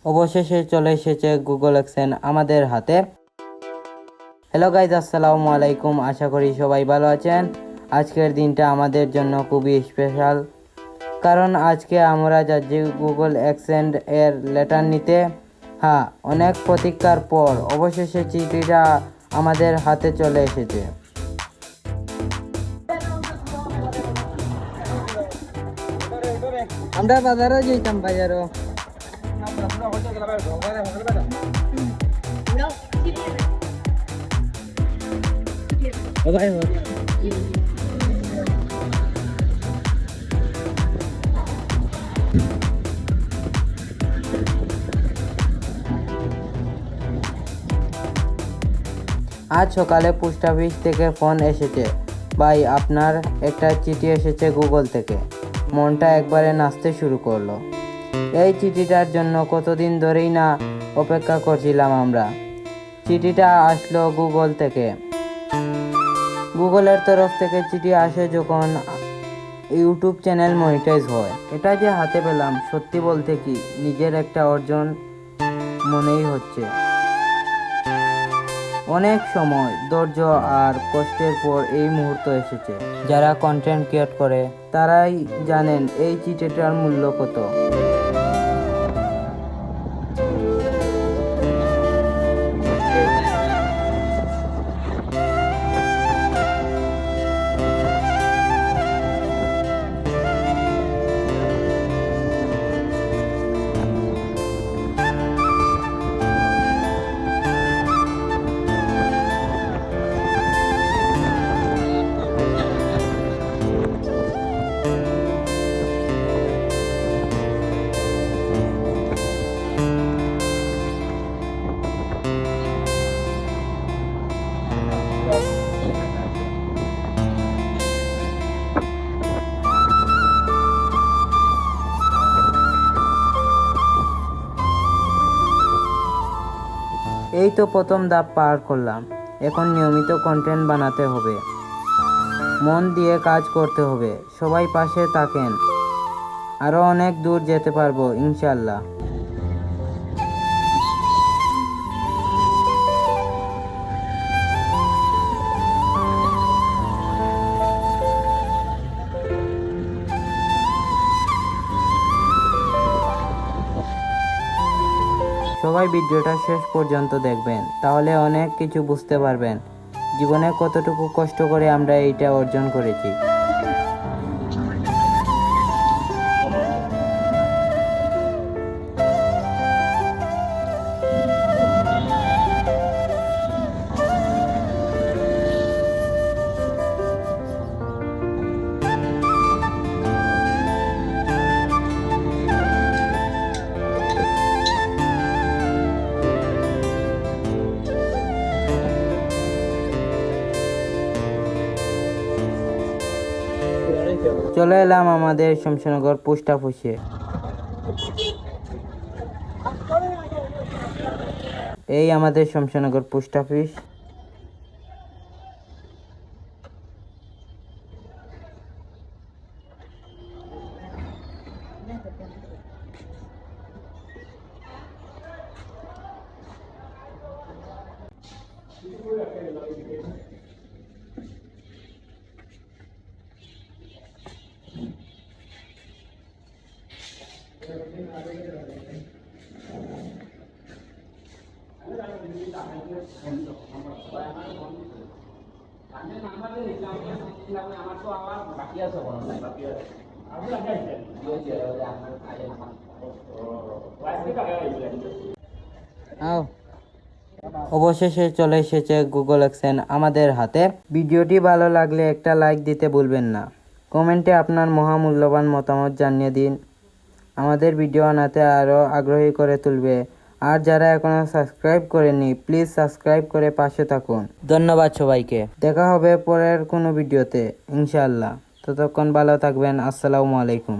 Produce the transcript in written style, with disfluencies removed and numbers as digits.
অবশেষে চলে এসেছে গুগল অ্যাকসেন্ট আমাদের হাতে। হ্যালো গাইজ, আসসালামু আলাইকুম। আশা করি সবাই ভালো আছেন। আজকের দিনটা আমাদের জন্য খুবই স্পেশাল, কারণ আজকে আমরা যাচ্ছি গুগল অ্যাকসেন্ট এর লেটার নিতে। হ্যাঁ, অনেক প্রতীক্ষার পর অবশেষে চিঠিটা আমাদের হাতে চলে এসেছে। আমরা বাজারও যেতাম, বাজারও আজ সকালে পোস্ট অফিস থেকে ফোন এসেছে, ভাই আপনার একটা চিঠি এসেছে গুগল থেকে। মনটা একবারে নাচতে শুরু করলো। এই চিঠিটার জন্য কতদিন ধরেই না অপেক্ষা করছিলাম আমরা। চিঠিটা আসলো গুগল থেকে। গুগলের তরফ থেকে চিঠি আসে যখন ইউটিউব চ্যানেল মনিটাইজ হয়। এটা যে হাতে পেলাম, সত্যি বলতে কি নিজের একটা অর্জন মনেই হচ্ছে। অনেক সময় ধৈর্য আর কষ্টের পর এই মুহূর্ত এসেছে। যারা কন্টেন্ট ক্রিয়েট করে তারাই জানেন এই চিঠিটার মূল্য কত। এই তো প্রথম ধাপ পার করলাম। এখন নিয়মিত কন্টেন্ট বানাতে হবে, মন দিয়ে কাজ করতে হবে। সবাই পাশে থাকেন, আরো অনেক দূর যেতে পারবো ইনশাল্লাহ। সবাই ভিডিওটা শেষ পর্যন্ত দেখবেন, তাহলে অনেক কিছু বুঝতে পারবেন জীবনে কতটুকু কষ্ট করে আমরা এইটা অর্জন করেছি। চলে এলাম আমাদের শমশানগর পোস্ট অফিসে। এই আমাদের শমশানগর পোস্ট অফিস। অবশেষে চলে এসেছে গুগল অ্যাকসেন্ট আমাদের হাতে। ভিডিওটি ভালো লাগলে একটা লাইক দিতে ভুলবেন না। কমেন্টে আপনার মহামূল্যবান মতামত জানিয়ে দিন, আমাদের ভিডিও বানাতে আরও আগ্রহী করে তুলবে। আর যারা এখনো সাবস্ক্রাইব করেনি, প্লিজ সাবস্ক্রাইব করে পাশে থাকুন। ধন্যবাদ সবাইকে। দেখা হবে পরের কোনো ভিডিওতে ইনশাআল্লাহ। ততক্ষণ ভালো থাকবেন। আসসালামু আলাইকুম।